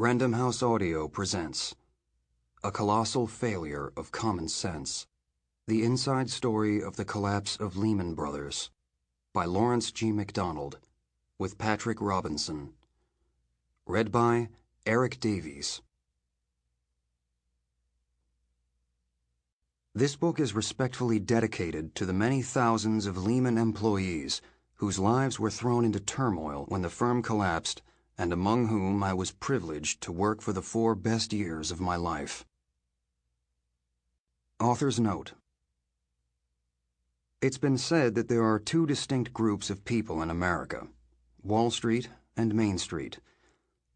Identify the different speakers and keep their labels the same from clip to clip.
Speaker 1: Random House Audio presents A Colossal Failure of Common Sense, The Inside Story of the Collapse of Lehman Brothers, by Lawrence G. Mcdonald, with Patrick Robinson. Read by Erik Davies. This book is respectfully dedicated to the many thousands of Lehman employees whose lives were thrown into turmoil when the firm collapsed, and among whom I was privileged to work for the 4 best years of my life. Author's note. It's been said that there are 2 distinct groups of people in America, Wall Street and Main Street.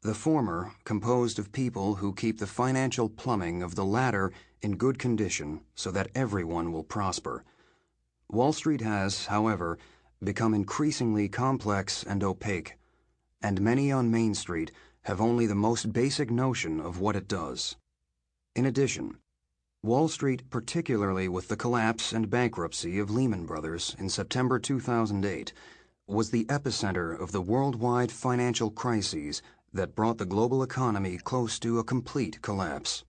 Speaker 1: The former composed of people who keep the financial plumbing of the latter in good condition so that everyone will prosper. Wall Street has, however, become increasingly complex and opaque, and many on Main Street have only the most basic notion of what it does. In addition, Wall Street, particularly with the collapse and bankruptcy of Lehman Brothers in September 2008, was the epicenter of the worldwide financial crises that brought the global economy close to a complete collapse.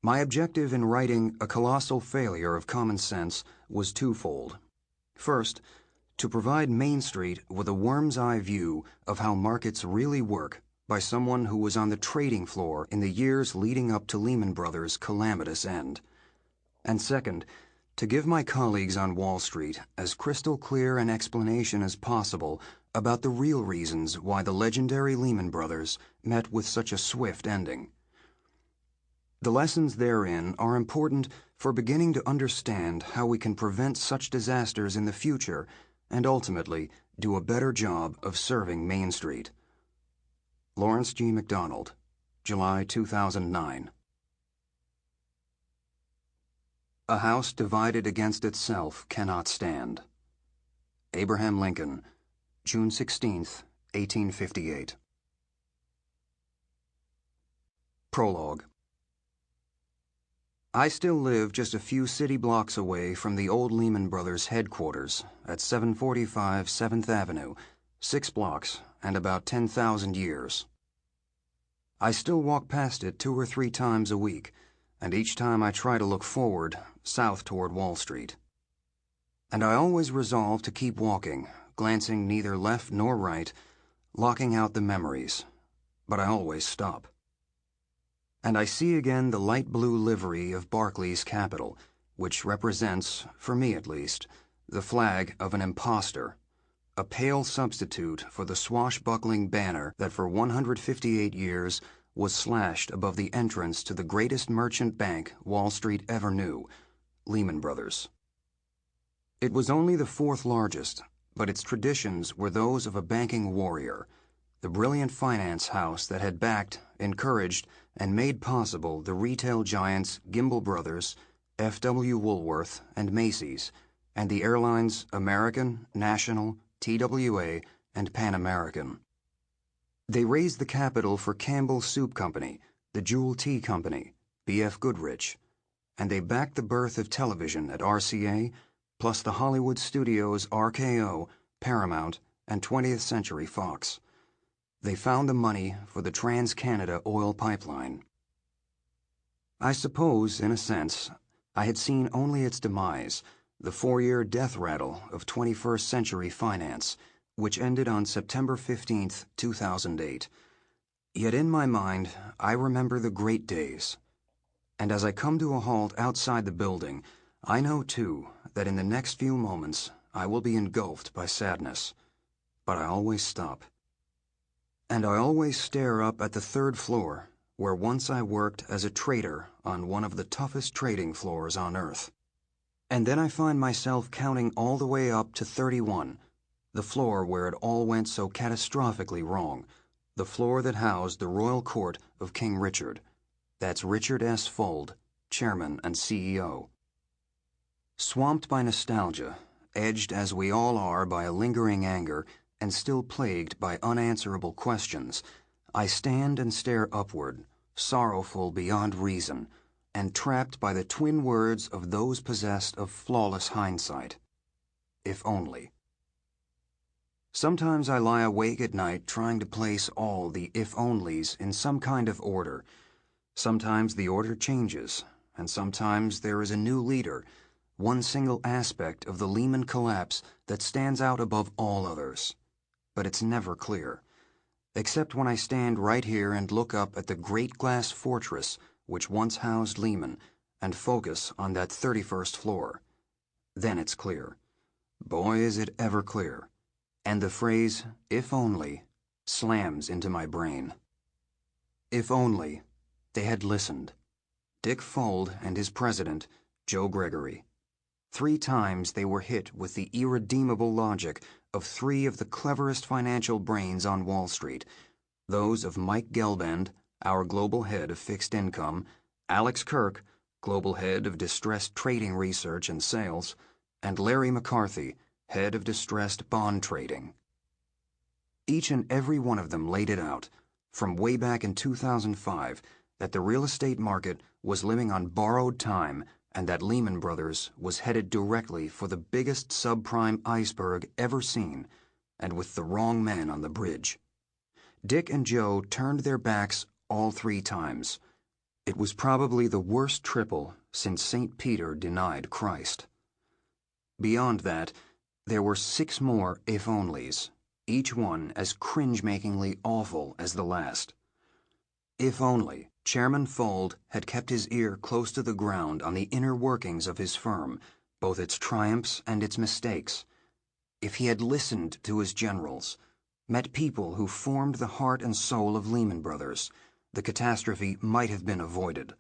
Speaker 1: My objective in writing A Colossal Failure of Common Sense was twofold. First, to provide Main Street with a worm's eye view of how markets really work by someone who was on the trading floor in the years leading up to Lehman Brothers' calamitous end. And second, to give my colleagues on Wall Street as crystal clear an explanation as possible about the real reasons why the legendary Lehman Brothers met with such a swift ending. The lessons therein are important for beginning to understand how we can prevent such disasters in the future and ultimately do a better job of serving Main Street. Lawrence G. Mcdonald, July 2009. A house divided against itself cannot stand. Abraham Lincoln, June 16, 1858. Prologue. I still live just a few city blocks away from the old Lehman Brothers headquarters at 745 7th Avenue, 6 blocks and about 10,000 years. I still walk past it 2 or 3 times a week, and each time I try to look forward, south toward Wall Street. And I always resolve to keep walking, glancing neither left nor right, locking out the memories, but I always stop. And I see again the light blue livery of Barclay's Capital, which represents, for me at least, the flag of an impostor, a pale substitute for the swashbuckling banner that for 158 years was slashed above the entrance to the greatest merchant bank Wall Street ever knew, Lehman Brothers. It was only the 4th largest, but its traditions were those of a banking warrior, the brilliant finance house that had backed, encouraged, and made possible the retail giants Gimbel Brothers, F.W. Woolworth, and Macy's, and the airlines American, National, TWA, and Pan American. They raised the capital for Campbell Soup Company, the Jewel Tea Company, B.F. Goodrich, and they backed the birth of television at RCA, plus the Hollywood studios RKO, Paramount, and 20th Century Fox. They found the money for the Trans-Canada oil pipeline. I suppose, in a sense, I had seen only its demise, the 4-year death rattle of 21st century finance, which ended on September 15, 2008. Yet in my mind, I remember the great days. And as I come to a halt outside the building, I know, too, that in the next few moments I will be engulfed by sadness. But I always stop. And I always stare up at the 3rd floor, where once I worked as a trader on one of the toughest trading floors on earth. And then I find myself counting all the way up to 31, the floor where it all went so catastrophically wrong, the floor that housed the royal court of King Richard. That's Richard S. Fuld, chairman and CEO. Swamped by nostalgia, edged as we all are by a lingering anger, and still plagued by unanswerable questions, I stand and stare upward, sorrowful beyond reason, and trapped by the twin words of those possessed of flawless hindsight. If only. Sometimes I lie awake at night trying to place all the if-onlys in some kind of order. Sometimes the order changes, and sometimes there is a new leader, one single aspect of the Lehman collapse that stands out above all others. But it's never clear, except when I stand right here and look up at the great glass fortress which once housed Lehman and focus on that 31st floor. Then it's clear. Boy, is it ever clear. And the phrase, if only, slams into my brain. If only they had listened. Dick Fuld and his president, Joe Gregory. 3 times they were hit with the irredeemable logic of 3 of the cleverest financial brains on Wall Street, those of Mike Gelband, our global head of fixed income, Alex Kirk, global head of distressed trading research and sales, and Larry McCarthy, head of distressed bond trading. Each and every one of them laid it out, from way back in 2005, that the real estate market was living on borrowed time and that Lehman Brothers was headed directly for the biggest subprime iceberg ever seen, and with the wrong man on the bridge. Dick and Joe turned their backs all 3 times. It was probably the worst triple since St. Peter denied Christ. Beyond that, there were 6 more if-onlys, each one as cringe-makingly awful as the last. If only Chairman Fuld had kept his ear close to the ground on the inner workings of his firm, both its triumphs and its mistakes. If he had listened to his generals, met people who formed the heart and soul of Lehman Brothers, the catastrophe might have been avoided.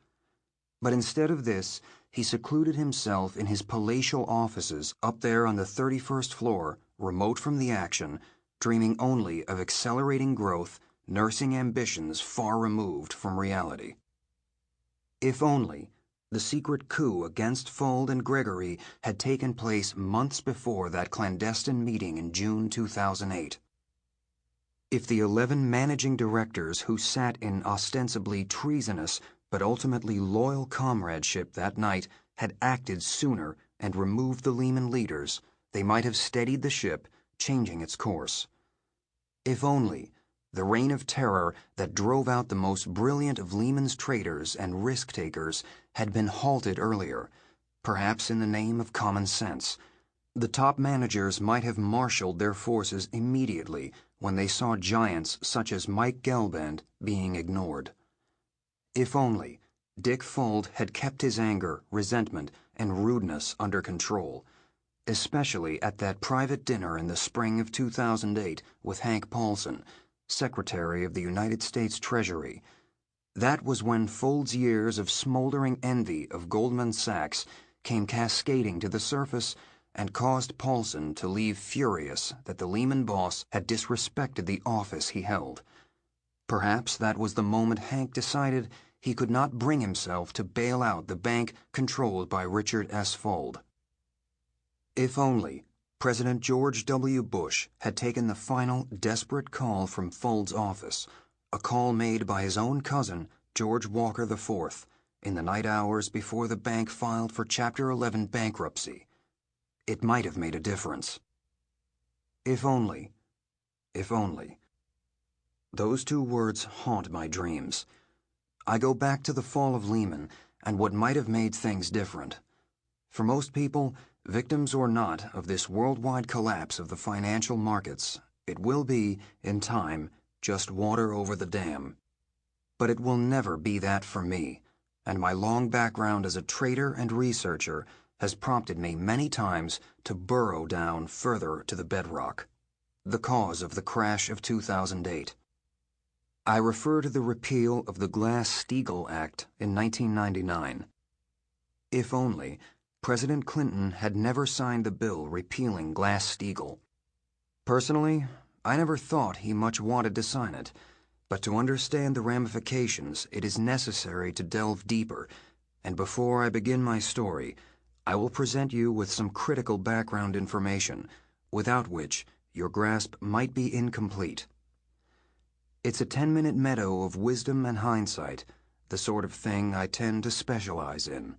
Speaker 1: But instead of this, he secluded himself in his palatial offices up there on the 31st floor, remote from the action, dreaming only of accelerating growth, nursing ambitions far removed from reality. If only the secret coup against Fuld and Gregory had taken place months before that clandestine meeting in June 2008. If the 11 managing directors who sat in ostensibly treasonous but ultimately loyal comradeship that night had acted sooner and removed the Lehman leaders, they might have steadied the ship, changing its course. If only the reign of terror that drove out the most brilliant of Lehman's traders and risk-takers had been halted earlier, perhaps in the name of common sense. The top managers might have marshaled their forces immediately when they saw giants such as Mike Gelband being ignored. If only Dick Fuld had kept his anger, resentment, and rudeness under control, especially at that private dinner in the spring of 2008 with Hank Paulson, Secretary of the United States Treasury. That was when Fuld's years of smoldering envy of Goldman Sachs came cascading to the surface and caused Paulson to leave furious that the Lehman boss had disrespected the office he held. Perhaps that was the moment Hank decided he could not bring himself to bail out the bank controlled by Richard S. Fuld. If only President George W. Bush had taken the final, desperate call from Fuld's office, a call made by his own cousin, George Walker IV, in the night hours before the bank filed for Chapter 11 bankruptcy. It might have made a difference. If only. If only. Those 2 words haunt my dreams. I go back to the fall of Lehman and what might have made things different. For most people, victims or not of this worldwide collapse of the financial markets, it will be, in time, just water over the dam. But it will never be that for me, and my long background as a trader and researcher has prompted me many times to burrow down further to the bedrock, the cause of the crash of 2008. I refer to the repeal of the Glass-Steagall Act in 1999. If only President Clinton had never signed the bill repealing Glass-Steagall. Personally, I never thought he much wanted to sign it, but to understand the ramifications, it is necessary to delve deeper, and before I begin my story, I will present you with some critical background information, without which your grasp might be incomplete. It's a 10-minute meadow of wisdom and hindsight, the sort of thing I tend to specialize in.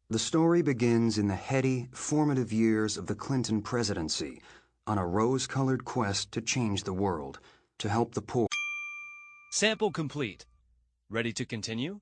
Speaker 1: The story begins in the heady, formative years of the Clinton presidency, on a rose-colored quest to change the world, to help the poor.
Speaker 2: Sample complete. Ready to continue?